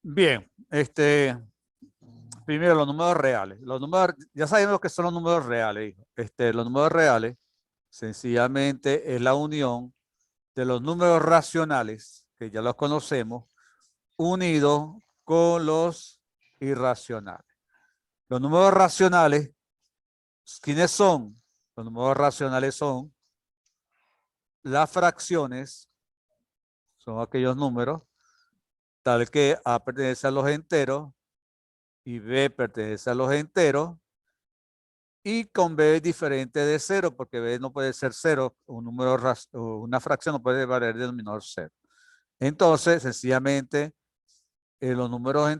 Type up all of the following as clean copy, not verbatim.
Bien, primero los números reales. Los números, ya sabemos que son los números reales, hijo. Los números reales sencillamente es la unión de los números racionales, que ya los conocemos, unidos con los irracionales. Los números racionales, ¿quiénes son? Los números racionales son las fracciones, son aquellos números, tal que A pertenece a los enteros y B pertenece a los enteros, y con B es diferente de cero, porque B no puede ser cero, un número, una fracción no puede valer el denominador cero. Entonces, sencillamente, los números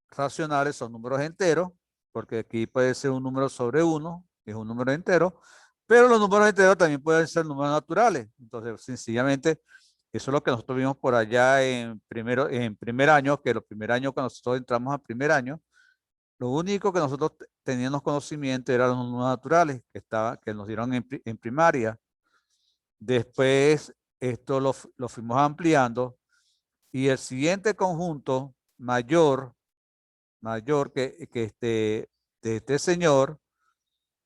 racionales son números enteros, porque aquí puede ser un número sobre 1, que es un número entero, pero los números enteros también pueden ser números naturales. Entonces, sencillamente, eso es lo que nosotros vimos por allá en primer año, que los primer años cuando nosotros entramos a primer año, lo único que nosotros teníamos conocimiento eran los números naturales que nos dieron en primaria. Después, esto lo fuimos ampliando y el siguiente conjunto mayor de este señor,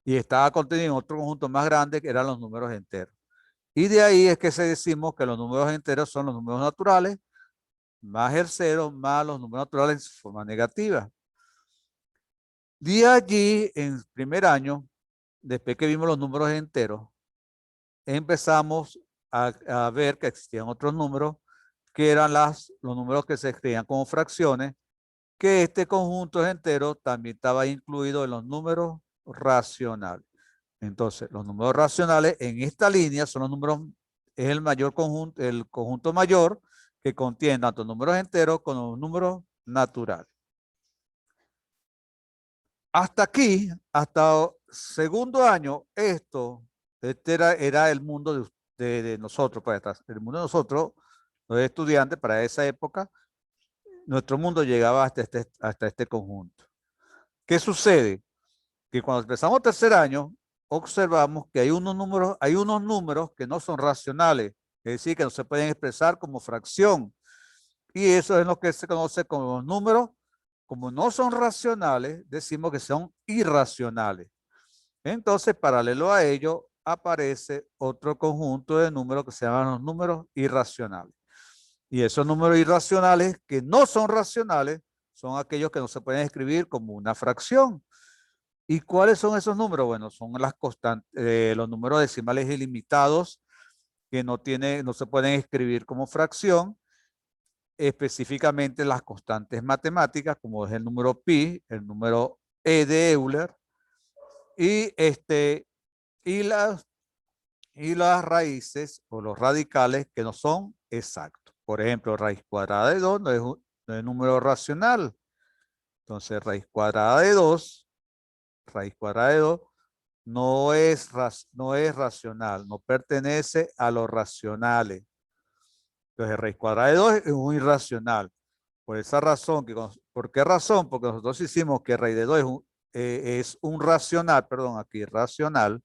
y estaba contenido en otro conjunto más grande que eran los números enteros. Y de ahí es que se decimos que los números enteros son los números naturales más el cero más los números naturales en su forma negativa. De allí, en primer año, después que vimos los números enteros, empezamos a ver que existían otros números, que eran los números que se escribían como fracciones, que este conjunto entero también estaba incluido en los números racionales. Entonces, los números racionales en esta línea son los números, es el conjunto mayor que contiene tanto números enteros como números naturales. Hasta aquí, hasta segundo año, era el mundo de nosotros, para atrás. El mundo de nosotros, los estudiantes, para esa época, nuestro mundo llegaba hasta este conjunto. ¿Qué sucede? Que cuando empezamos tercer año, observamos que hay unos números que no son racionales, es decir, que no se pueden expresar como fracción. Y eso es lo que se conoce como los números, como no son racionales, decimos que son irracionales. Entonces, paralelo a ello, aparece otro conjunto de números que se llaman los números irracionales. Y esos números irracionales que no son racionales son aquellos que no se pueden escribir como una fracción. ¿Y cuáles son esos números? Bueno, son las constantes, los números decimales ilimitados que no se pueden escribir como fracción, específicamente las constantes matemáticas, como es el número pi, el número e de Euler, y, y, las, y las raíces o los radicales que no son exactos. Por ejemplo, raíz cuadrada de 2 no es número racional. Entonces, raíz cuadrada de 2 no es racional, no pertenece a los racionales. Entonces, raíz cuadrada de 2 es un irracional. Por esa razón, ¿por qué razón? Porque nosotros hicimos que raíz de 2 es un racional, perdón, aquí racional.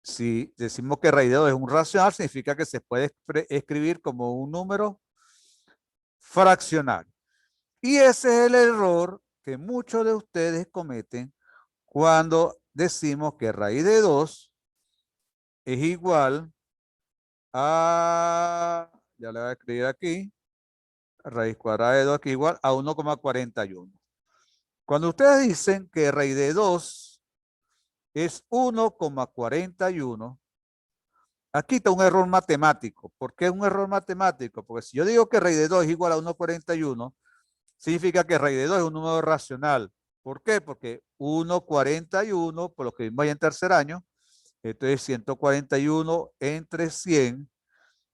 Si decimos que raíz de 2 es un racional, significa que se puede escribir como un número fraccional. Y ese es el error que muchos de ustedes cometen cuando decimos que raíz de 2 es igual a, ya le voy a escribir aquí, raíz cuadrada de 2 aquí igual a 1,41. Cuando ustedes dicen que raíz de 2 es 1,41, aquí está un error matemático. ¿Por qué un error matemático? Porque si yo digo que raíz de 2 es igual a 1,41, significa que raíz de 2 es un número racional. ¿Por qué? Porque 1,41, por lo que vimos ahí en tercer año, esto es 141 entre 100,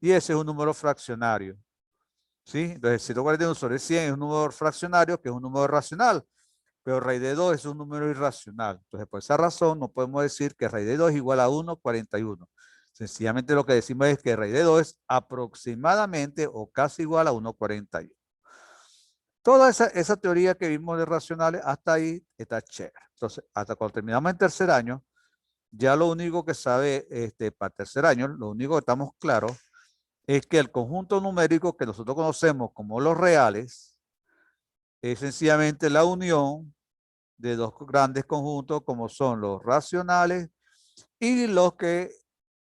y ese es un número fraccionario. ¿Sí? Entonces, 141 sobre 100 es un número fraccionario, que es un número racional, pero raíz de 2 es un número irracional. Entonces, por esa razón, no podemos decir que raíz de 2 es igual a 1,41. Sencillamente lo que decimos es que raíz de 2 es aproximadamente o casi igual a 1,41. Toda esa teoría que vimos de racionales, hasta ahí está chévere. Entonces, hasta cuando terminamos en tercer año, ya lo único que sabe para tercer año, lo único que estamos claros es que el conjunto numérico que nosotros conocemos como los reales es sencillamente la unión de dos grandes conjuntos como son los racionales y los que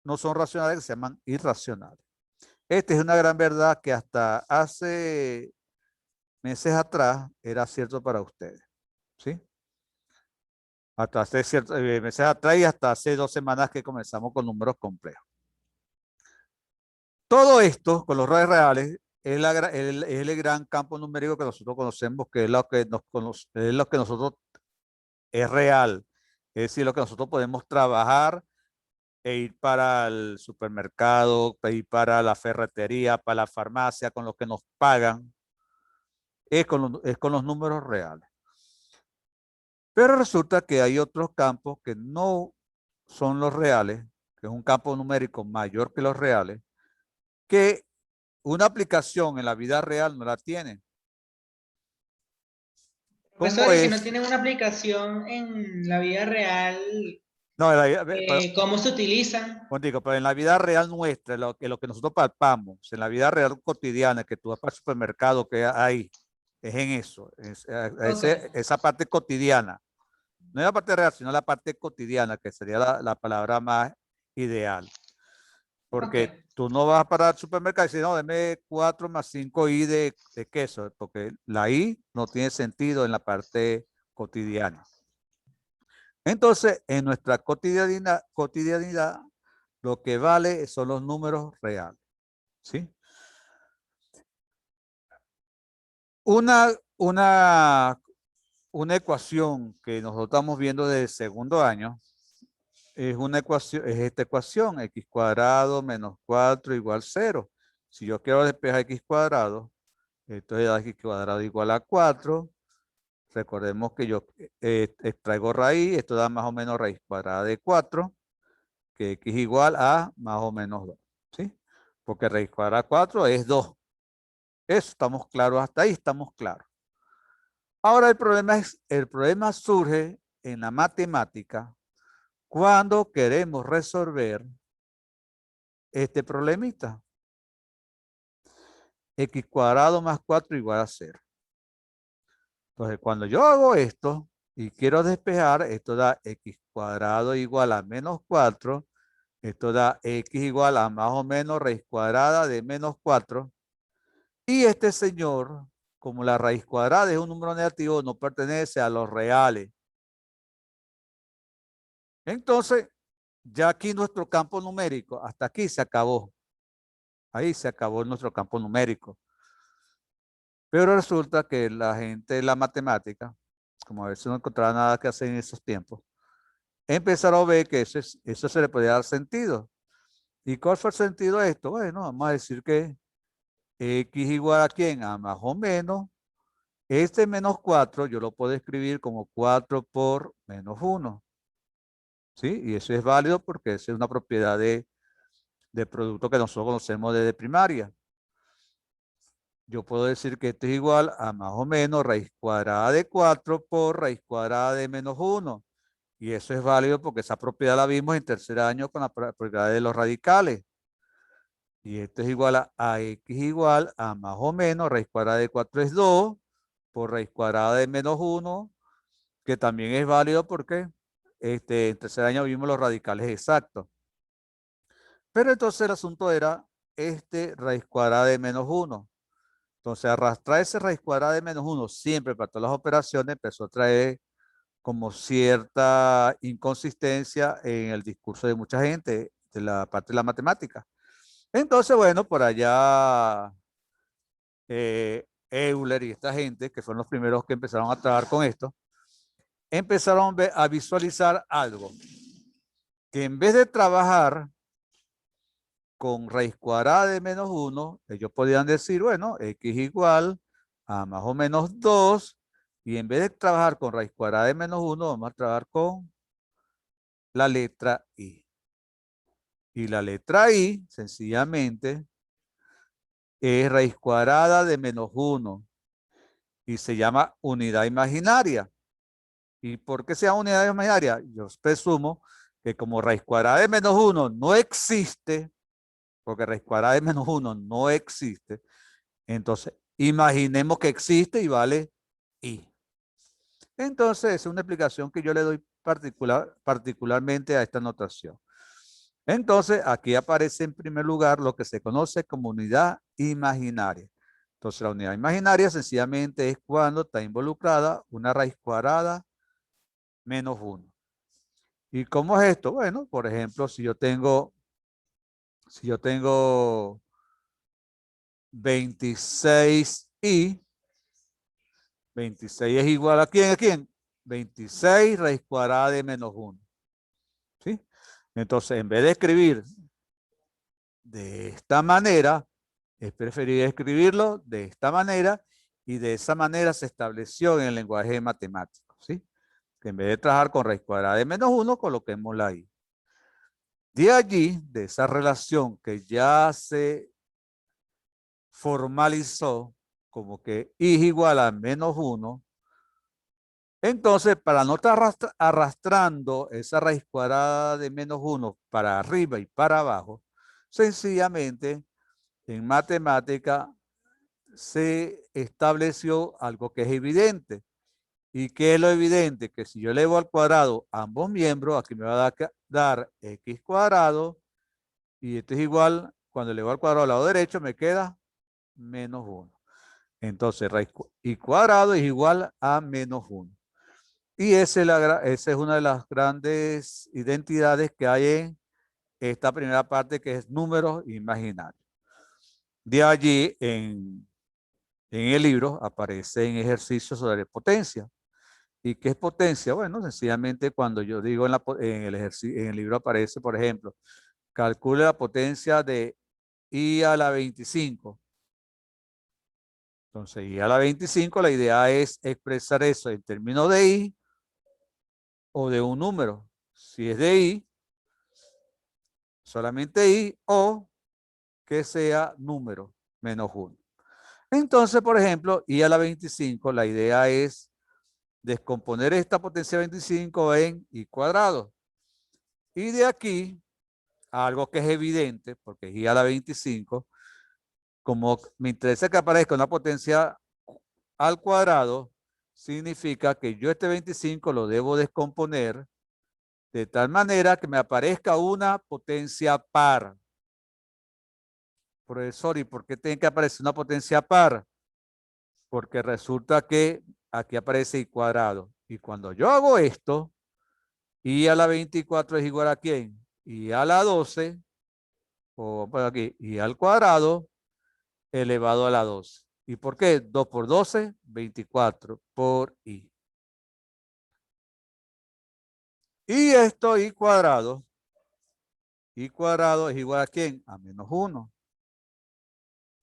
no son racionales, que se llaman irracionales. Esta es una gran verdad que hasta hace meses atrás era cierto para ustedes, ¿sí? Hasta hace meses atrás y hasta hace 2 semanas que comenzamos con números complejos. Todo esto con los reales es, es el gran campo numérico que nosotros conocemos, que es lo que, es lo que nosotros es real. Es decir, lo que nosotros podemos trabajar e ir para el supermercado, e ir para la ferretería, para la farmacia, con lo que nos pagan, es con los números reales. Pero resulta que hay otros campos que no son los reales, que es un campo numérico mayor que los reales, que una aplicación en la vida real no la tiene. ¿Cómo Profesor, y si no es? tienen una aplicación en la vida real, No, ¿cómo se utilizan? digo, pero en la vida real nuestra, lo que nosotros palpamos, en la vida real cotidiana, que tú vas para el supermercado, que hay, es en eso, Ok, esa parte cotidiana. No es la parte real, sino la parte cotidiana, que sería la palabra más ideal. ok. Porque tú no vas para el supermercado y dices, no, deme 4 más 5 I de queso, porque la I no tiene sentido en la parte cotidiana. Entonces, en nuestra cotidianidad, lo que vale son los números reales. ¿Sí? Una, una, una ecuación que nosotros estamos viendo desde el segundo año es una ecuación, es esta ecuación, x cuadrado menos 4 igual 0. Si yo quiero despejar x cuadrado, entonces x cuadrado igual a 4. Recordemos que yo extraigo raíz, esto da más o menos raíz cuadrada de 4, que x igual a más o menos 2. ¿Sí? Porque raíz cuadrada de 4 es 2. Eso estamos claros, hasta ahí estamos claros. Ahora el problema surge en la matemática cuando queremos resolver este problemita. X cuadrado más 4 igual a 0. Entonces, cuando yo hago esto y quiero despejar, esto da x cuadrado igual a menos 4. Esto da x igual a más o menos raíz cuadrada de menos 4. Y este señor, como la raíz cuadrada es un número negativo, no pertenece a los reales. Entonces, ya aquí nuestro campo numérico, hasta aquí se acabó. Ahí se acabó nuestro campo numérico. Pero resulta que la gente de la matemática, como a veces no encontraba nada que hacer en esos tiempos, empezaron a ver que eso se le podía dar sentido. ¿Y cuál fue el sentido de esto? Bueno, vamos a decir que x igual a quién, a más o menos. Este menos 4 yo lo puedo escribir como 4 por menos 1. ¿Sí? Y eso es válido porque esa es una propiedad de producto que nosotros conocemos desde primaria. Yo puedo decir que esto es igual a más o menos raíz cuadrada de 4 por raíz cuadrada de menos 1. Y eso es válido porque esa propiedad la vimos en tercer año con la propiedad de los radicales. Y esto es igual a x igual a más o menos raíz cuadrada de 4 es 2 por raíz cuadrada de menos 1, que también es válido porque en tercer año vimos los radicales exactos. Pero entonces el asunto era raíz cuadrada de menos 1. Entonces arrastrar ese raíz cuadrada de menos 1 siempre para todas las operaciones empezó a traer como cierta inconsistencia en el discurso de mucha gente de la parte de la matemática. Entonces, bueno, por allá Euler y esta gente, que fueron los primeros que empezaron a trabajar con esto, empezaron a visualizar algo, que en vez de trabajar con raíz cuadrada de menos 1, ellos podían decir, bueno, x igual a más o menos 2, y en vez de trabajar con raíz cuadrada de menos 1, vamos a trabajar con la letra i. Y la letra i, sencillamente, es raíz cuadrada de menos 1 y se llama unidad imaginaria. ¿Y por qué se llama unidad imaginaria? Yo presumo que como raíz cuadrada de menos 1 no existe, porque raíz cuadrada de menos 1 no existe. Entonces, imaginemos que existe y vale i. Entonces, es una explicación que yo le doy particularmente a esta notación. Entonces, aquí aparece en primer lugar lo que se conoce como unidad imaginaria. Entonces, la unidad imaginaria sencillamente es cuando está involucrada una raíz cuadrada menos 1. ¿Y cómo es esto? Bueno, por ejemplo, si yo tengo 26i, 26 es igual ¿a quién? ¿A quién? 26 raíz cuadrada de menos 1. ¿Sí? Entonces, en vez de escribir de esta manera, es preferible escribirlo de esta manera y de esa manera se estableció en el lenguaje matemático. ¿Sí? Que en vez de trabajar con raíz cuadrada de menos 1, coloquémosla ahí. De allí, de esa relación que ya se formalizó como que i es igual a menos 1, entonces para no estar arrastrando esa raíz cuadrada de menos 1 para arriba y para abajo, sencillamente en matemática se estableció algo que es evidente. ¿Y qué es lo evidente? Que si yo elevo al cuadrado ambos miembros, aquí me va a dar x cuadrado, y esto es igual, cuando elevo al cuadrado al lado derecho, me queda menos 1. Entonces, raíz y cuadrado es igual a menos 1. Y esa es una de las grandes identidades que hay en esta primera parte, que es números imaginarios. De allí, en el libro, aparecen ejercicios sobre potencia. ¿Y qué es potencia? Bueno, sencillamente cuando yo digo en el libro aparece, por ejemplo, calcule la potencia de i a la 25. Entonces, i a la 25, la idea es expresar eso en términos de i o de un número. Si es de i, solamente i, o que sea número, menos 1. Entonces, por ejemplo, i a la 25, la idea es descomponer esta potencia 25 en i cuadrado. Y de aquí, algo que es evidente, porque es i a la 25, como me interesa que aparezca una potencia al cuadrado, significa que yo este 25 lo debo descomponer de tal manera que me aparezca una potencia par. Profesor, ¿y por qué tiene que aparecer una potencia par? Porque resulta que aquí aparece i cuadrado. Y cuando yo hago esto, i a la 24 es igual a ¿quién? I a la 12, o por aquí, i al cuadrado elevado a la 12. ¿Y por qué? 2 por 12, 24 por i. Y esto i cuadrado es igual a ¿quién? A menos 1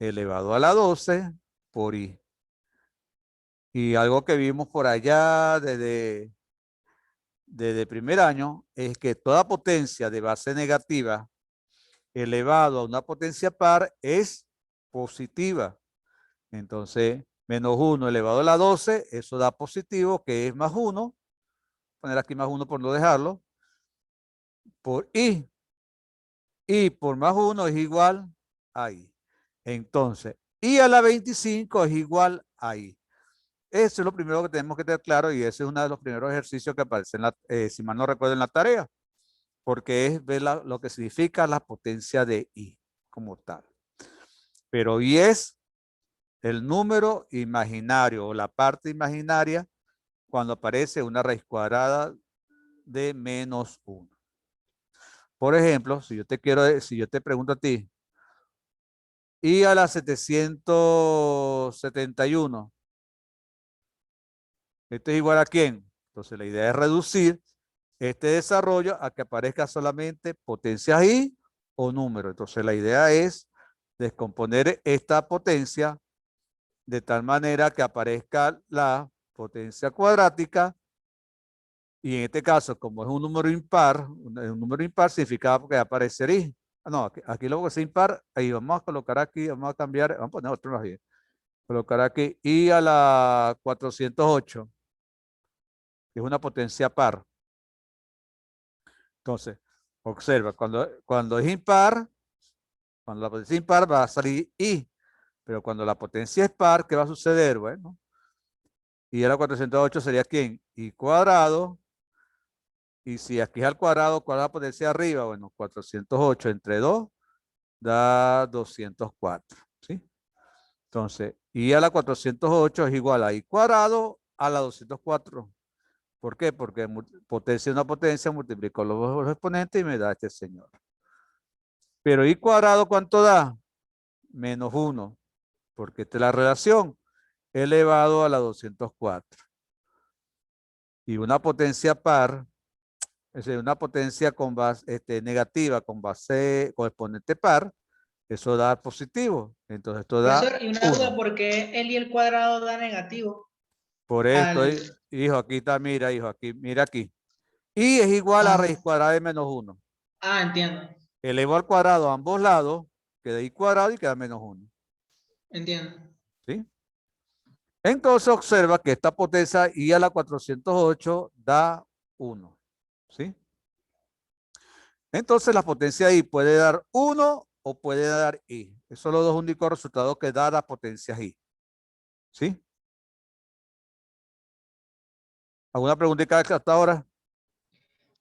elevado a la 12 por i. Y algo que vimos por allá desde primer año es que toda potencia de base negativa elevado a una potencia par es positiva. Entonces, menos 1 elevado a la 12, eso da positivo, que es más 1. Poner aquí más 1 por no dejarlo. Por i. Y por más 1 es igual a i. Entonces, i a la 25 es igual a i. Eso es lo primero que tenemos que tener claro y ese es uno de los primeros ejercicios que aparecen, si mal no recuerdo, en la tarea, porque es ver lo que significa la potencia de i como tal. Pero i es el número imaginario o la parte imaginaria cuando aparece una raíz cuadrada de menos 1. Por ejemplo, si yo te pregunto a ti, i a la 771, ¿esto es igual a quién? Entonces la idea es reducir este desarrollo a que aparezca solamente potencias i o número. Entonces la idea es descomponer esta potencia de tal manera que aparezca la potencia cuadrática y en este caso, como es un número impar, significa que va a aparecer i. No, aquí lo que es impar, ahí vamos a colocar aquí, vamos a cambiar, vamos a poner otro más bien. Colocar aquí i a la 408, que es una potencia par. Entonces, observa, cuando es impar, Cuando la potencia es impar va a salir I. Pero cuando la potencia es par, ¿qué va a suceder? Bueno, I a la 408 sería ¿quién? I cuadrado. Y si aquí es al cuadrado, ¿cuál es la potencia arriba? Bueno, 408 entre 2 da 204. ¿Sí? Entonces, I a la 408 es igual a I cuadrado a la 204. ¿Por qué? Porque potencia es una potencia, multiplico los exponentes y me da este señor. Pero I cuadrado, ¿cuánto da? Menos 1. Porque esta es la relación elevado a la 204. Y una potencia par, es decir, una potencia con base negativa con base con exponente par, eso da positivo. Entonces esto da Profesor, y una duda, 1. ¿por qué el y el cuadrado da negativo? Por esto, Al... hijo, aquí está, mira, hijo, aquí, mira aquí. Y es igual a raíz Ah, cuadrada de menos 1. entiendo. Elevo al cuadrado a ambos lados, queda I cuadrado y queda menos 1. Entiendo. ¿Sí? Entonces observa que esta potencia I a la 408 da 1. ¿Sí? Entonces la potencia I puede dar 1 o puede dar I. Esos son los dos únicos resultados que da la potencia I. ¿Sí? ¿Alguna preguntita hasta ahora?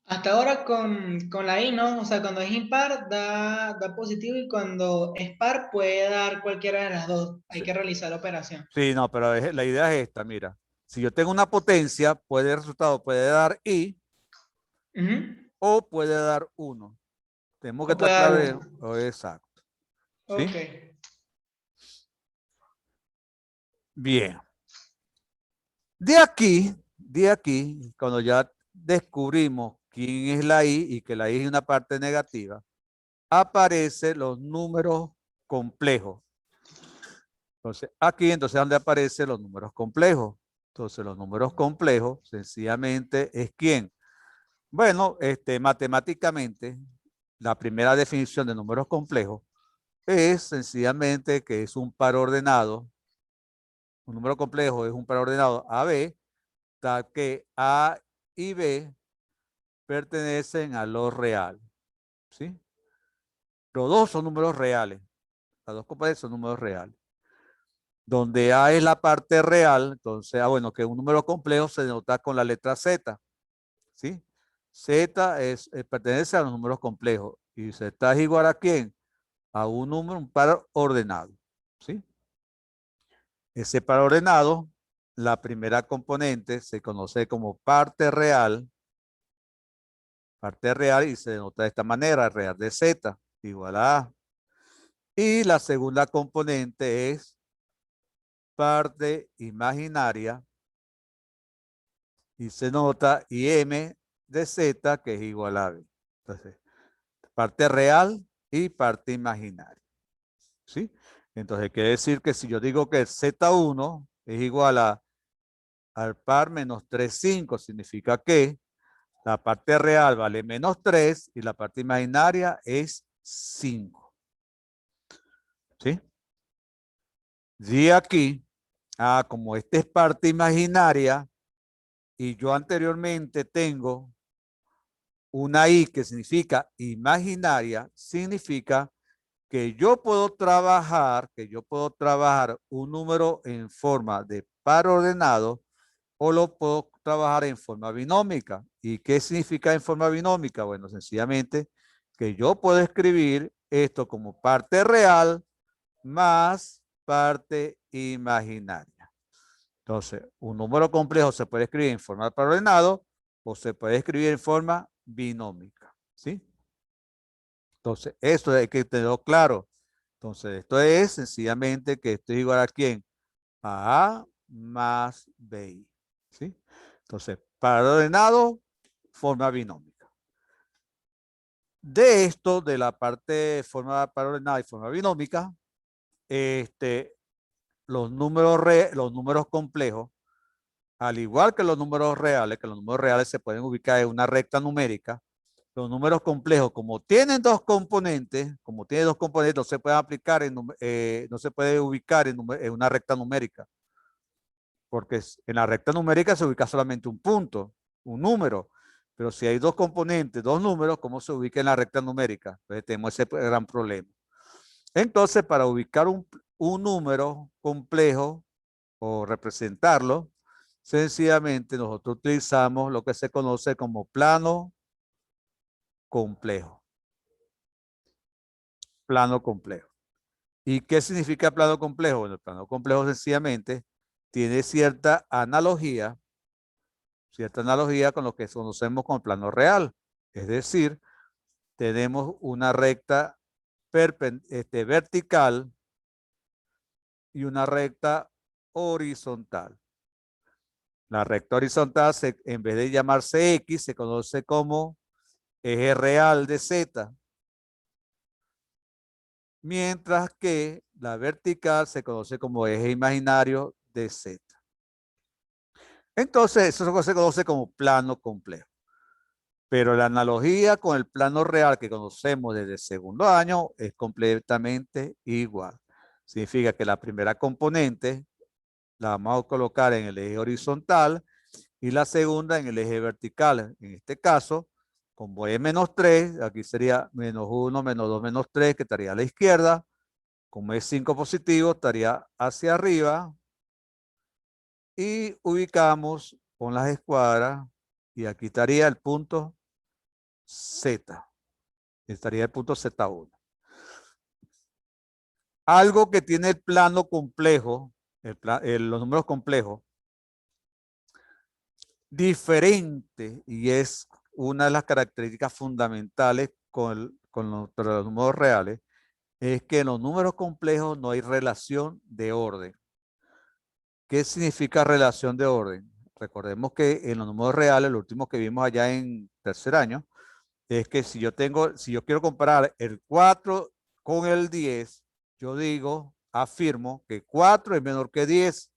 Hasta ahora con la I, ¿no? O sea, cuando es impar da positivo y cuando es par puede dar cualquiera de las dos. Hay Sí, que realizar la operación. sí, no, pero la idea es esta, mira. Si yo tengo una potencia, el resultado puede dar I Ujú. o puede dar 1. Tenemos que O estar puede dar claros. uno. Exacto. ¿Sí? Ok. Bien. De aquí, cuando ya descubrimos quién es la I y que la I es una parte negativa, aparecen los números complejos. Entonces, aquí entonces donde aparecen los números complejos. Entonces, los números complejos sencillamente es quién. Bueno, matemáticamente, la primera definición de números complejos es sencillamente que es un par ordenado. Un número complejo es un par ordenado AB, tal que A y B pertenecen a lo real. ¿Sí? Los dos son números reales. Las dos componentes son números reales. Donde A es la parte real, entonces, bueno, que un número complejo se denota con la letra Z. ¿Sí? Z pertenece a los números complejos. ¿Y Z es igual a quién? A un número, un par ordenado. ¿Sí? Ese par ordenado, la primera componente se conoce como parte real y se denota de esta manera, real de Z, igual a A. Y la segunda componente es parte imaginaria y se nota IM de Z que es igual a B. Entonces, parte real y parte imaginaria. ¿Sí? Entonces, quiere decir que si yo digo que el Z1 es igual al par menos 3,5, significa que la parte real vale menos 3 y la parte imaginaria es 5. ¿Sí? Y aquí, como esta es parte imaginaria y yo anteriormente tengo una I que significa imaginaria, significa que yo puedo trabajar un número en forma de par ordenado o lo puedo trabajar en forma binómica. ¿Y qué significa en forma binómica? Bueno, sencillamente que yo puedo escribir esto como parte real más parte imaginaria. Entonces, un número complejo se puede escribir en forma de par ordenado o se puede escribir en forma binómica. ¿Sí? Entonces, esto hay que tenerlo claro. Entonces, esto es sencillamente que esto es igual a quién? A más B. ¿Sí? Entonces, par ordenado, forma binómica. De esto, de la parte forma par ordenada y forma binómica, los números complejos, al igual que los números reales se pueden ubicar en una recta numérica, los números complejos, como tienen dos componentes, no se puede aplicar no se puede ubicar en una recta numérica, porque en la recta numérica se ubica solamente un punto, un número, pero si hay dos componentes, dos números, ¿cómo se ubica en la recta numérica? Entonces tenemos ese gran problema. Entonces, para ubicar un número complejo o representarlo, sencillamente nosotros utilizamos lo que se conoce como plano complejo. Plano complejo. ¿Y qué significa plano complejo? Bueno, el plano complejo sencillamente tiene cierta analogía con lo que conocemos como plano real. Es decir, tenemos una recta vertical y una recta horizontal. La recta horizontal, en vez de llamarse X, se conoce como eje real de Z. Mientras que la vertical se conoce como eje imaginario de Z. Entonces, eso se conoce como plano complejo. Pero la analogía con el plano real que conocemos desde el segundo año es completamente igual. Significa que la primera componente la vamos a colocar en el eje horizontal y la segunda en el eje vertical. En este caso, como es menos 3, aquí sería menos 1, menos 2, menos 3, que estaría a la izquierda. Como es 5 positivo, estaría hacia arriba. Y ubicamos con las escuadras y aquí estaría el punto Z. Estaría el punto Z1. Algo que tiene el plano complejo, los números complejos, diferente, y es una de las características fundamentales con los números reales, es que en los números complejos no hay relación de orden. ¿Qué significa relación de orden? Recordemos que en los números reales, lo último que vimos allá en tercer año, es que si yo quiero comparar el 4 con el 10, yo afirmo que 4 es menor que 10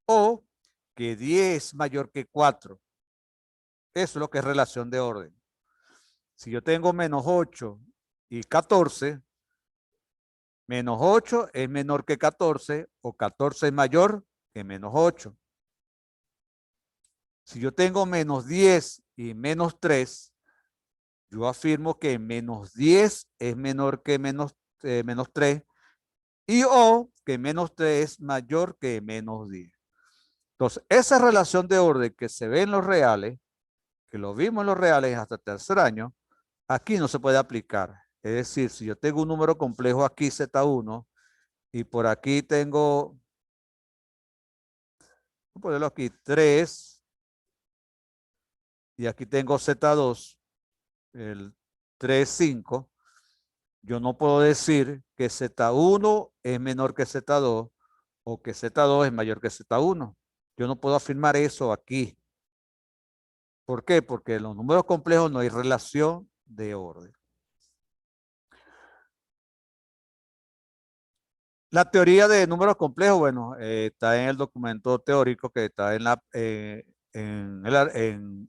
o que 10 es mayor que 4. Eso es lo que es relación de orden. Si yo tengo menos 8 y 14, menos 8 es menor que 14 o 14 es mayor que menos 8. Si yo tengo menos 10 y menos 3, yo afirmo que menos 10 es menor que menos 3 y o que menos 3 es mayor que menos 10. Entonces, esa relación de orden que se ve en los reales, que lo vimos en los reales hasta tercer año, aquí no se puede aplicar. Es decir, si yo tengo un número complejo aquí, Z1, y por aquí tengo, voy a ponerlo aquí, 3, y aquí tengo Z2, el 3, 5, yo no puedo decir que Z1 es menor que Z2 o que Z2 es mayor que Z1. Yo no puedo afirmar eso aquí. ¿Por qué? Porque en los números complejos no hay relación de orden. La teoría de números complejos, bueno, está en el documento teórico que está en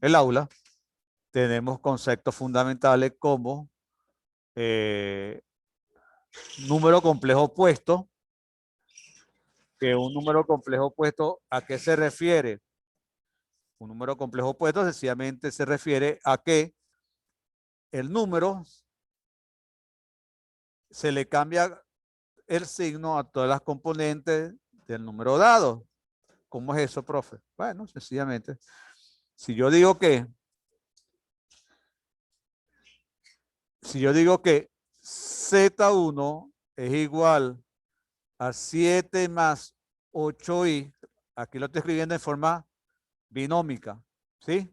el aula. Tenemos conceptos fundamentales como número complejo opuesto, que un número complejo opuesto, ¿a qué se refiere? Un número complejo opuesto sencillamente se refiere a que el número se le cambia el signo a todas las componentes del número dado. ¿Cómo es eso, profe? Bueno, sencillamente, si yo digo que Z1 es igual a 7 más 8i, aquí lo estoy escribiendo en forma binómica, ¿sí?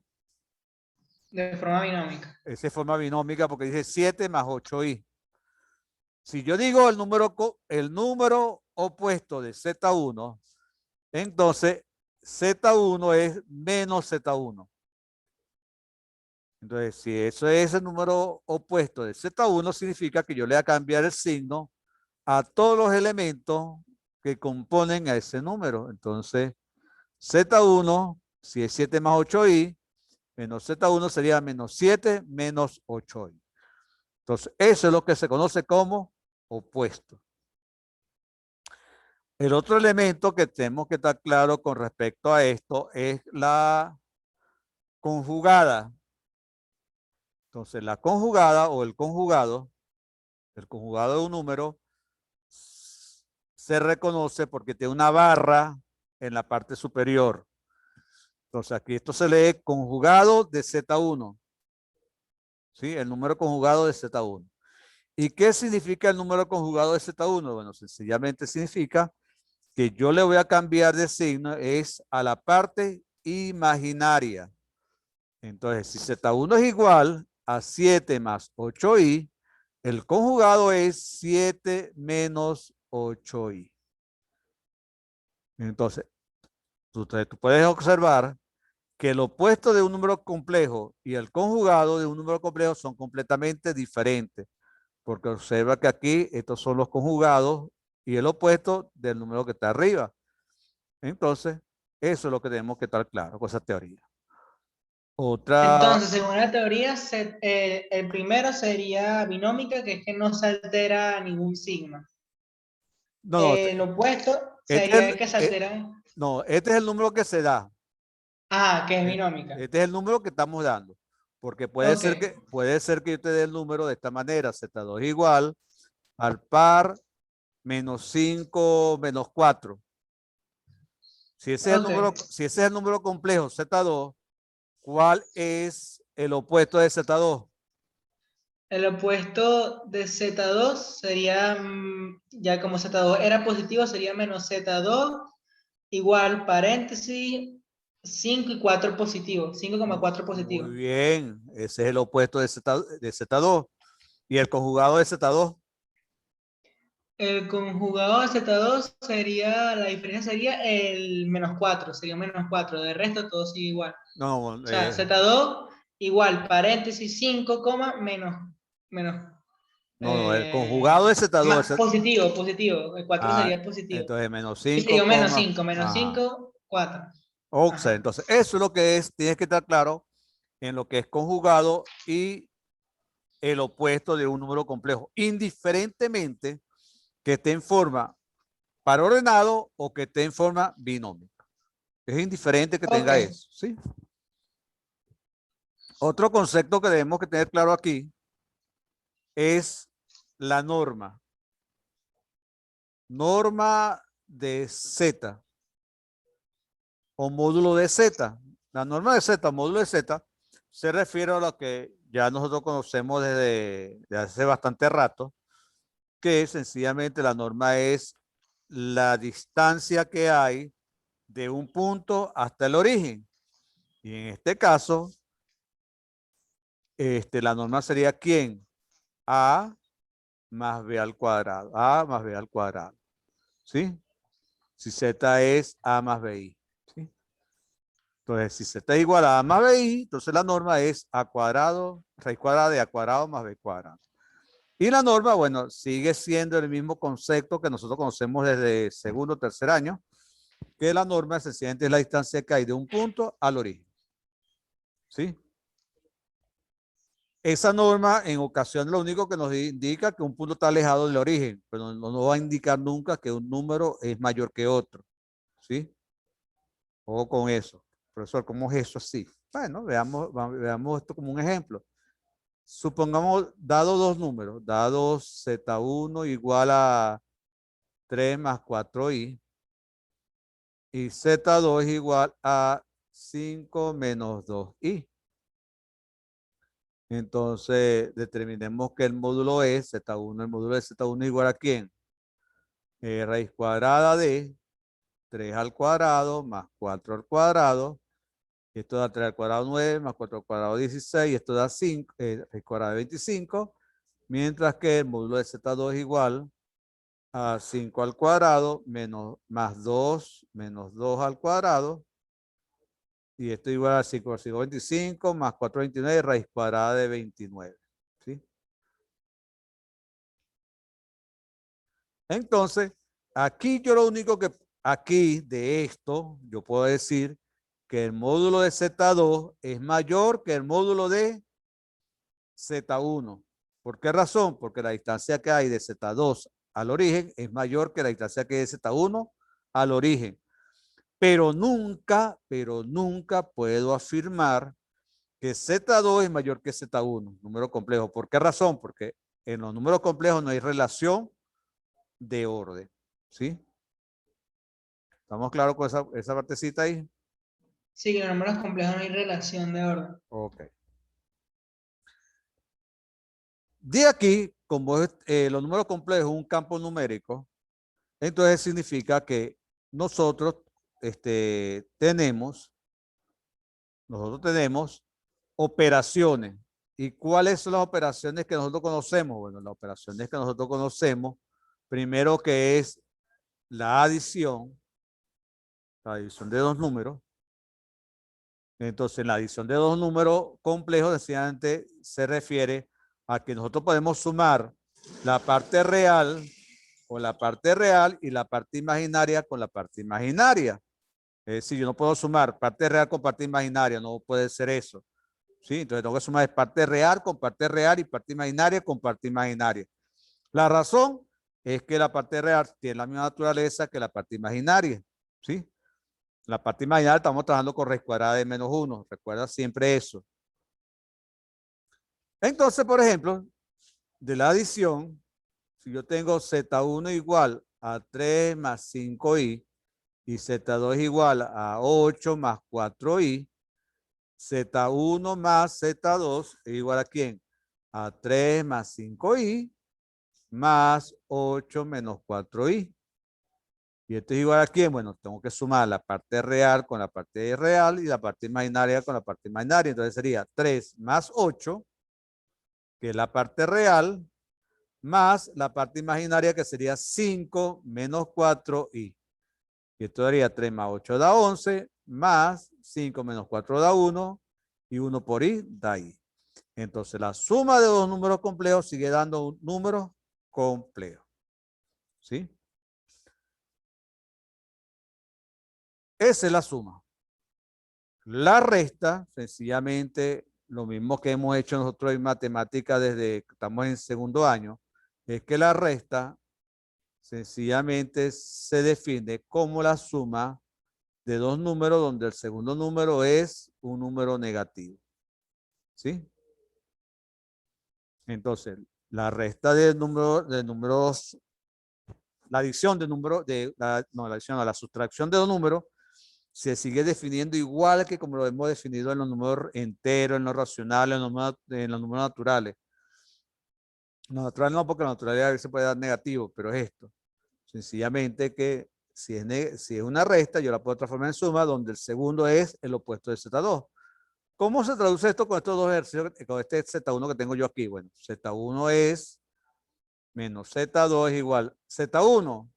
De forma binómica. Esa es forma binómica porque dice 7 más 8i. Si yo digo el número opuesto de Z1, entonces Z1 es menos Z1. Entonces, si eso es el número opuesto de Z1, significa que yo le voy a cambiar el signo a todos los elementos que componen a ese número. Entonces, Z1, si es 7 más 8i, menos Z1 sería menos 7 menos 8i. Entonces, eso es lo que se conoce como opuesto. El otro elemento que tenemos que estar claro con respecto a esto es la conjugada. Entonces, la conjugada o el conjugado de un número se reconoce porque tiene una barra en la parte superior. Entonces aquí esto se lee conjugado de Z1. ¿Sí? El número conjugado de Z1. ¿Y qué significa el número conjugado de Z1? Bueno, sencillamente significa que yo le voy a cambiar de signo es a la parte imaginaria. Entonces, si Z1 es igual a 7 más 8i, el conjugado es 7 menos 8i. Entonces, tú puedes observar que el opuesto de un número complejo y el conjugado de un número complejo son completamente diferentes. Porque observa que aquí estos son los conjugados y el opuesto del número que está arriba. Entonces, eso es lo que tenemos que estar claro con esa teoría. Otra, Entonces, según la teoría, el primero sería binómica, que es que no se altera ningún signo. no, no, El opuesto este es sería el, el que se altera. no, este es el número que se da. Ah, que es binómica. Este es el número que estamos dando. Porque Ok, puede ser que yo te dé el número de esta manera. Z2 igual al par menos 5 menos 4. ok. Si ese es el número complejo Z2, ¿cuál es el opuesto de Z2? El opuesto de Z2 sería, ya como Z2 era positivo, sería menos Z2 igual paréntesis 5 y 4 positivo, 5,4 Muy positivo. bien, ese es el opuesto de Z2. ¿Y el conjugado de Z2? El conjugado de Z2 sería, la diferencia sería el menos 4, sería menos 4. De resto todo sigue igual. No, O sea, Z2 igual paréntesis 5, menos, menos, no, el conjugado de más Z2. positivo, positivo. El 4 Ah, sería positivo. entonces menos Y 5, sería menos ajá. 5, 4. O sea, Ajá. entonces eso es lo que es, tienes que estar claro en lo que es conjugado y el opuesto de un número complejo, indiferentemente que esté en forma par ordenado o que esté en forma binómica. Es indiferente que Ok, tenga eso, ¿sí? Otro concepto que debemos que tener claro aquí es la norma. Norma de Z o módulo de Z. La norma de Z, módulo de Z, se refiere a lo que ya nosotros conocemos desde hace bastante rato, que sencillamente la norma es la distancia que hay de un punto hasta el origen. Y en este caso, la norma sería ¿quién? A más B al cuadrado. A más B al cuadrado. ¿Sí? Si Z es A más BI. ¿Sí? Entonces, si Z es igual a A más BI, entonces la norma es A cuadrado, raíz cuadrada de A cuadrado más B cuadrado. Y la norma, bueno, sigue siendo el mismo concepto que nosotros conocemos desde segundo o tercer año, que la norma sencillamente es la distancia que hay de un punto al origen. ¿Sí? Esa norma en ocasiones lo único que nos indica que un punto está alejado del origen, pero no va a indicar nunca que un número es mayor que otro. ¿Sí? Ojo con eso. Profesor, ¿cómo es eso así? Bueno, veamos esto como un ejemplo. Supongamos, dado dos números, dado Z1 igual a 3 más 4i y Z2 es igual a 5 menos 2i. Entonces, determinemos que el módulo es Z1. El módulo de Z1 es igual a ¿quién? Raíz cuadrada de 3 al cuadrado más 4 al cuadrado. Esto da 3 al cuadrado 9 más 4 al cuadrado 16. Y esto da 5, raíz cuadrada de 25. Mientras que el módulo de Z2 es igual a 5 al cuadrado menos más 2 menos 2 al cuadrado. Y esto igual a 5 por 5, 25 más 4, 29, raíz cuadrada de 29. ¿Sí? Entonces, aquí yo lo único que, aquí de esto, yo puedo decir que el módulo de Z2 es mayor que el módulo de Z1. ¿Por qué razón? Porque la distancia que hay de Z2 al origen es mayor que la distancia que hay de Z1 al origen. Pero nunca puedo afirmar que Z2 es mayor que Z1, número complejo. ¿Por qué razón? Porque en los números complejos no hay relación de orden. ¿Sí? ¿Estamos claros con esa partecita ahí? Sí, que en los números complejos no hay relación de orden. Ok. De aquí, como los números complejos es un campo numérico, entonces significa que nosotros tenemos operaciones. ¿Y cuáles son las operaciones que nosotros conocemos? Bueno, las operaciones que nosotros conocemos, primero que es la adición de dos números. Entonces, la adición de dos números complejos, sencillamente se refiere a que nosotros podemos sumar la parte real con la parte real y la parte imaginaria con la parte imaginaria. Es decir, yo no puedo sumar parte real con parte imaginaria, no puede ser eso. ¿Sí? Entonces tengo que sumar parte real con parte real y parte imaginaria con parte imaginaria. La razón es que la parte real tiene la misma naturaleza que la parte imaginaria. ¿Sí? La parte imaginaria estamos trabajando con raíz cuadrada de menos 1. Recuerda siempre eso. Entonces, por ejemplo, de la adición, si yo tengo Z1 igual a 3 más 5i y Z2 igual a 8 más 4i, Z1 más Z2 es igual a ¿quién? A 3 más 5i más 8 menos 4i. ¿Y esto es igual a quién? Bueno, tengo que sumar la parte real con la parte real y la parte imaginaria con la parte imaginaria. Entonces sería 3 más 8, que es la parte real, más la parte imaginaria, que sería 5 menos 4i. Y esto daría 3 más 8 da 11, más 5 menos 4 da 1, y 1 por i da i. Entonces la suma de dos números complejos sigue dando un número complejo. ¿Sí? Esa es la suma. La resta, sencillamente, lo mismo que hemos hecho nosotros en matemáticas desde que estamos en segundo año, es que la resta sencillamente se define como la suma de dos números donde el segundo número es un número negativo. ¿Sí? Entonces, la resta de números, la adición de números, la sustracción de dos números se sigue definiendo igual que como lo hemos definido en los números enteros, en los racionales, en los números naturales. Los naturales no, porque la naturalidad a veces puede dar negativo, pero es esto. Sencillamente que si es una resta, yo la puedo transformar en suma, donde el segundo es el opuesto de Z2. ¿Cómo se traduce esto con estos dos ejercicios, con este Z1 que tengo yo aquí? Bueno, Z1 es menos Z2 es igual. Z1,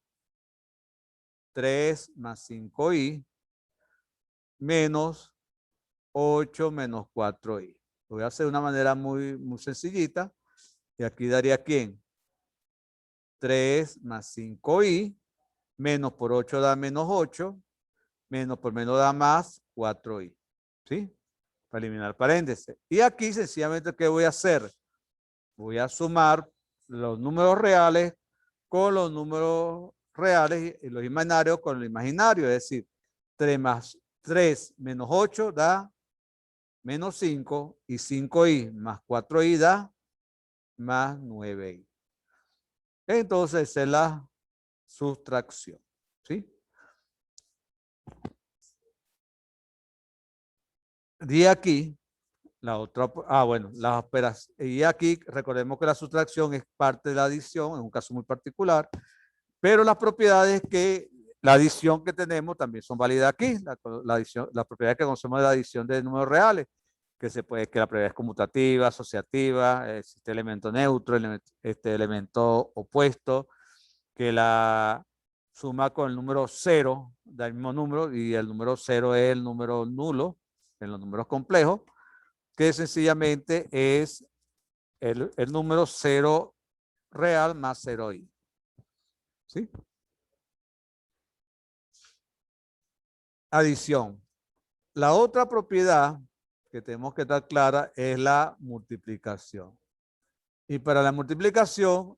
3 más 5i, menos 8 menos 4i. Lo voy a hacer de una manera muy, muy sencillita. Y aquí daría ¿quién? 3 más 5i, menos por 8 da menos 8, menos por menos da más 4i. ¿Sí? Para eliminar paréntesis. Y aquí sencillamente, ¿qué voy a hacer? Voy a sumar los números reales con los números reales y los imaginarios con los imaginarios. Es decir, 3 más 3 menos 8 da menos 5 y 5i más 4i da más 9i. Entonces es la sustracción. ¿Sí? De aquí, la otra, bueno, las operaciones. Y aquí recordemos que la sustracción es parte de la adición, en un caso muy particular, pero las propiedades que la adición que tenemos también son válidas aquí. Las propiedades que conocemos de la adición de números reales, que la propiedad es conmutativa, asociativa, este elemento neutro, este elemento opuesto, que la suma con el número 0 da el mismo número y el número 0 es el número nulo en los números complejos, que sencillamente es el número 0 real más 0i. ¿Sí? Adición. La otra propiedad que tenemos que estar clara es la multiplicación. Y para la multiplicación,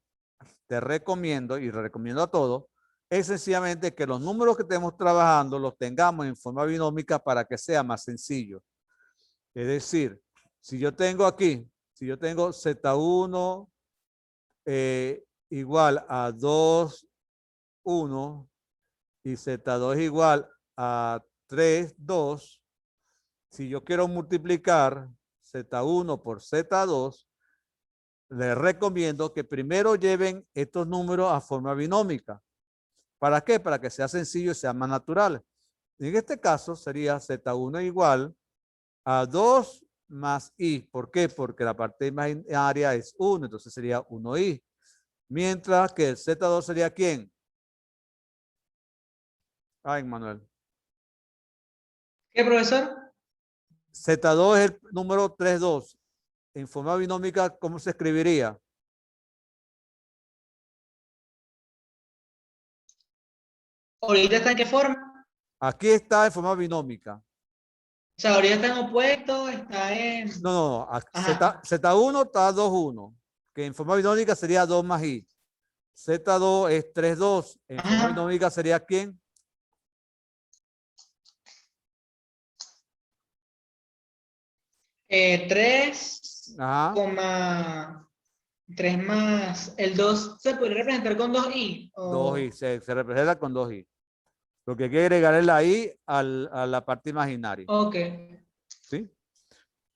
te recomiendo, y recomiendo a todos, es sencillamente que los números que estemos trabajando los tengamos en forma binómica para que sea más sencillo. Es decir, si yo tengo aquí, si yo tengo Z1 igual a 2 1 y Z2 es igual a 3, 2. Si yo quiero multiplicar Z1 por Z2, les recomiendo que primero lleven estos números a forma binómica. ¿Para qué? Para que sea sencillo y sea más natural. En este caso sería Z1 igual a 2 más I. ¿Por qué? Porque la parte imaginaria es 1, entonces sería 1I. Mientras que el Z2 sería ¿quién? Ay, Manuel. ¿Qué, profesor? Z2 es el número 32. En forma binómica, ¿cómo se escribiría? ¿Ahorita está en qué forma? Aquí está en forma binómica. O sea, ahorita está en opuesto, está en... No. Ajá. Z1 está 2,1, que en forma binómica sería 2 más I. Z2 es 3,2. En forma Ajá. binómica sería ¿quién? 3, Ajá. 3 más el 2 se puede representar con 2i. 2I. Se representa con 2I. Lo que hay que agregar es la I a la parte imaginaria. Ok, ¿Sí?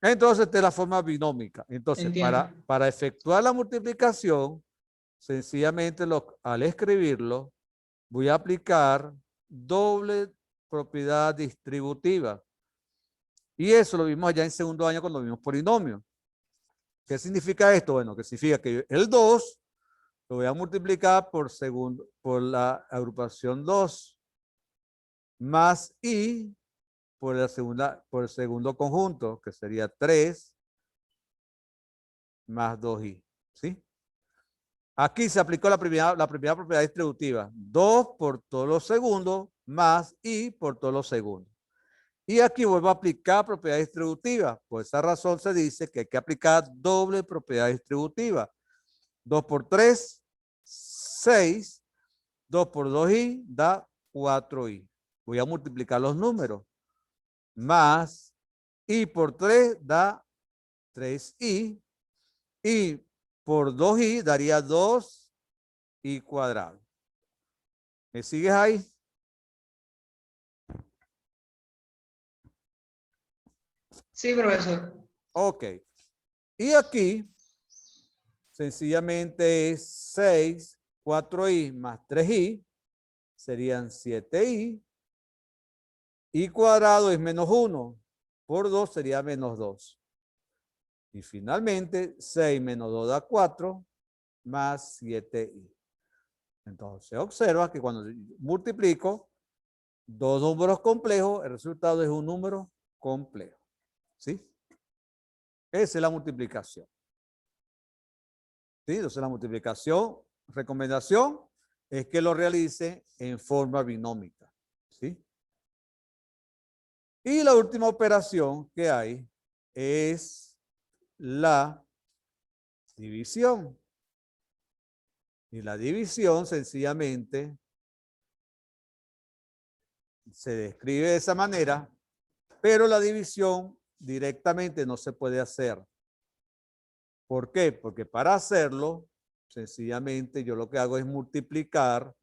Entonces, esta es la forma binómica. Entonces, entiendo. para efectuar la multiplicación, sencillamente al escribirlo, voy a aplicar doble propiedad distributiva. Y eso lo vimos allá en segundo año cuando vimos polinomios. ¿Qué significa esto? Bueno, que significa que el 2 lo voy a multiplicar por la agrupación 2 más I por el segundo conjunto, que sería 3 más 2i. ¿Sí? Aquí se aplicó la primera propiedad distributiva. 2 por todos los segundos más i por todos los segundos. Y aquí vuelvo a aplicar propiedad distributiva. Por esa razón se dice que hay que aplicar doble propiedad distributiva. 2 por 3, 6. 2 por 2i da 4i. Voy a multiplicar los números. Más i por 3 da 3i. Y por 2i daría 2i cuadrado. ¿Me sigues ahí? Sí, profesor. Ok. Y aquí sencillamente es 6, 4i más 3i, serían 7i. I cuadrado es menos 1. Por 2 sería menos 2. Y finalmente 6 menos 2 da 4 más 7i. Entonces observa que cuando multiplico dos números complejos, el resultado es un número complejo. ¿Sí? Esa es la multiplicación. ¿Sí? Entonces la multiplicación, recomendación, es que lo realice en forma binómica. ¿Sí? Y la última operación que hay es la división. Y la división sencillamente se describe de esa manera, pero la división directamente no se puede hacer. ¿Por qué? Porque para hacerlo, sencillamente yo lo que hago es multiplicar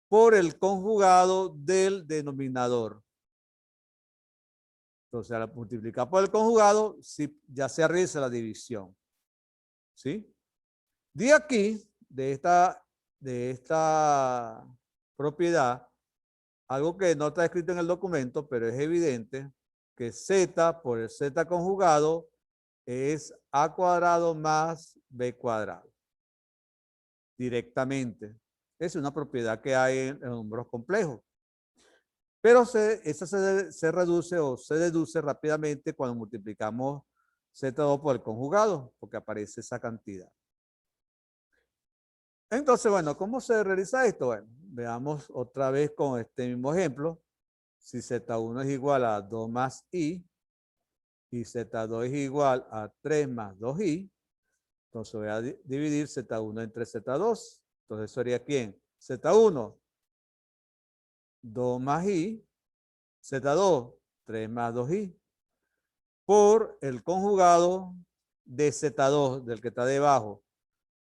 por el conjugado del denominador. Entonces, al multiplicar por el conjugado, sí, ya se realiza la división. ¿Sí? De aquí, de esta propiedad, algo que no está escrito en el documento, pero es evidente, que z por el z conjugado es a cuadrado más b cuadrado. Directamente. Es una propiedad que hay en números complejos. Pero esa se reduce o se deduce rápidamente cuando multiplicamos z2 por el conjugado, porque aparece esa cantidad. Entonces, bueno, ¿cómo se realiza esto? Bueno, veamos otra vez con este mismo ejemplo. Si z1 es igual a 2 más i y z2 es igual a 3 más 2i, entonces voy a dividir z1 entre z2. Entonces sería ¿quién? Z1, 2 más i, z2, 3 más 2i, por el conjugado de z2, del que está debajo.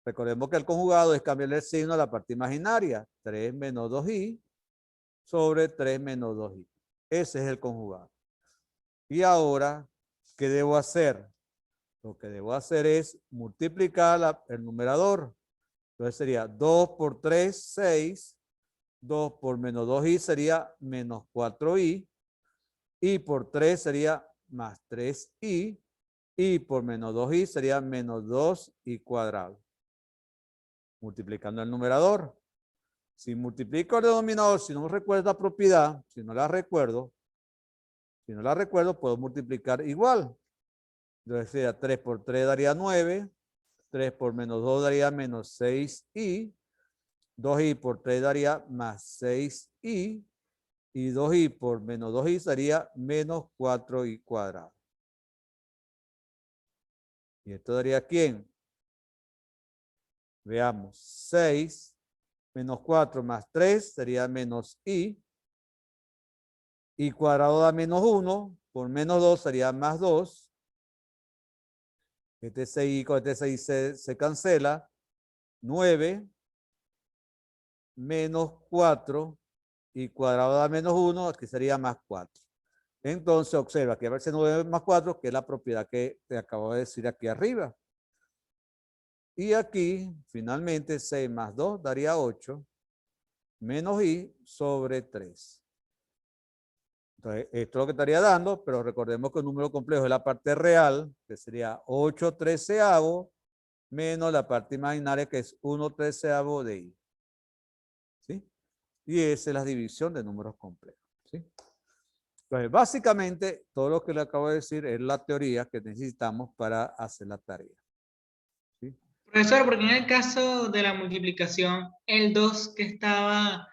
Recordemos que el conjugado es cambiarle el signo a la parte imaginaria. 3 menos 2i sobre 3 menos 2i. Ese es el conjugado. Y ahora, ¿qué debo hacer? Lo que debo hacer es multiplicar el numerador. Entonces sería 2 por 3, 6. 2 por menos 2i sería menos 4i. Y por 3 sería más 3i. Y por menos 2i sería menos 2i cuadrado. Multiplicando el numerador. Si multiplico el denominador, si no recuerdo la propiedad, si no la recuerdo, puedo multiplicar igual. Entonces sería 3 por 3 daría 9. 3 por menos 2 daría menos 6i. 2i por 3 daría más 6i. Y 2i por menos 2i sería menos 4i cuadrado. ¿Y esto daría quién? Veamos, 6 menos 4 más 3 sería menos i. I cuadrado da menos 1, por menos 2 sería más 2. Este 6i con este 6 se cancela. 9 menos 4 y cuadrado da menos 1, aquí sería más 4. Entonces, observa que aparece 9 más 4, que es la propiedad que te acabo de decir aquí arriba. Y aquí, finalmente, 6 más 2 daría 8, menos i sobre 3. Entonces, esto es lo que estaría dando, pero recordemos que el número complejo es la parte real, que sería 8 treceavos, menos la parte imaginaria, que es 1 treceavo de i. ¿Sí? Y esa es la división de números complejos. ¿Sí? Entonces, básicamente, todo lo que le acabo de decir es la teoría que necesitamos para hacer la tarea. ¿Sí? Profesor, porque en el caso de la multiplicación, el 2 que estaba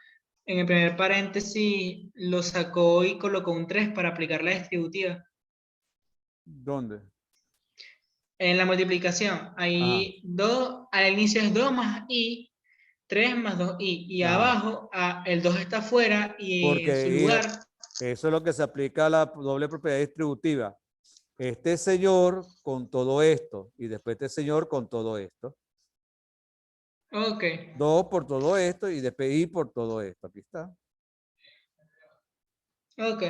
en el primer paréntesis lo sacó y colocó un 3 para aplicar la distributiva. ¿Dónde? En la multiplicación, Ajá. ahí 2, al inicio es 2 más i, 3 más 2i, y Ajá. abajo el 2 está afuera y en su Porque lugar. eso es lo que se aplica a la doble propiedad distributiva. Este señor con todo esto y después este señor con todo esto. Ok. 2 por todo esto y después i por todo esto. Aquí está. Ok.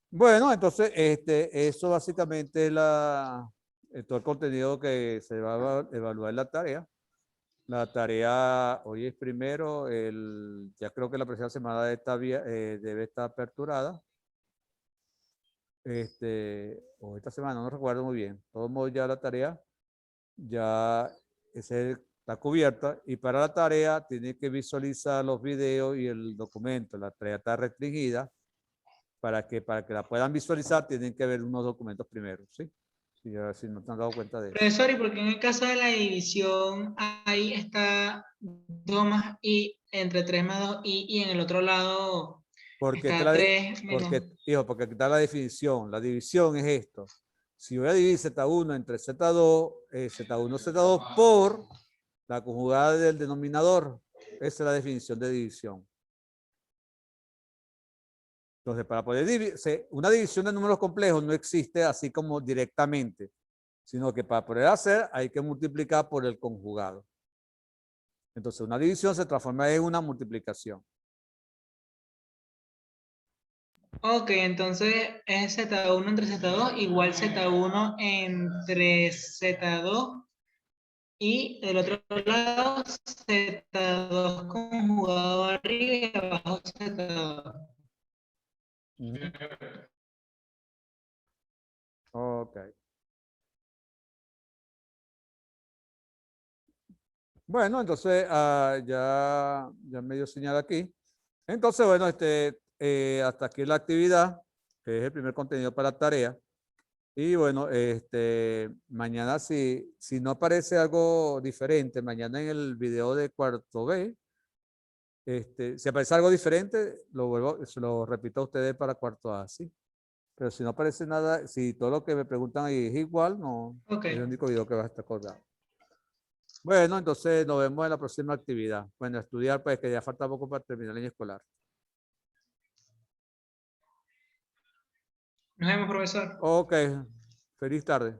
Bueno, entonces eso básicamente es todo el contenido que se va a evaluar en la tarea. La tarea hoy es primero, ya creo que la próxima semana debe estar aperturada. O esta semana, no recuerdo muy bien. De todos modos, ya la tarea ya está cubierta y para la tarea tiene que visualizar los videos y el documento. La tarea está restringida para que la puedan visualizar tienen que ver unos documentos primero, ¿sí? Si no te han dado cuenta de eso. Profesor, y porque en el caso de la división, ahí está 2 más i entre 3 más 2i y en el otro lado Porque, está 3 menos. porque aquí está la definición. La división es esto. Si voy a dividir Z1 entre Z2, Z1, Z2 por la conjugada del denominador. Esa es la definición de división. Entonces, para poder dividir, una división de números complejos no existe así como directamente, sino que para poder hacer hay que multiplicar por el conjugado. Entonces, una división se transforma en una multiplicación. Ok, entonces es Z1 entre Z2 igual Z1 entre Z2 y del otro lado Z2 conjugado arriba y abajo Z2. Ok. Bueno, entonces ya me dio señal aquí. Entonces, bueno, hasta aquí la actividad, que es el primer contenido para la tarea. Y bueno, mañana si no aparece algo diferente, mañana en el video de cuarto B, si aparece algo diferente, se lo repito a ustedes para cuarto A, ¿sí? Pero si no aparece nada, si todo lo que me preguntan ahí es igual, no, Okay. es el único video que va a estar colgado. Bueno, entonces nos vemos en la próxima actividad. Bueno, estudiar, pues que ya falta poco para terminar el año escolar. Nos vemos, profesor. Ok, feliz tarde.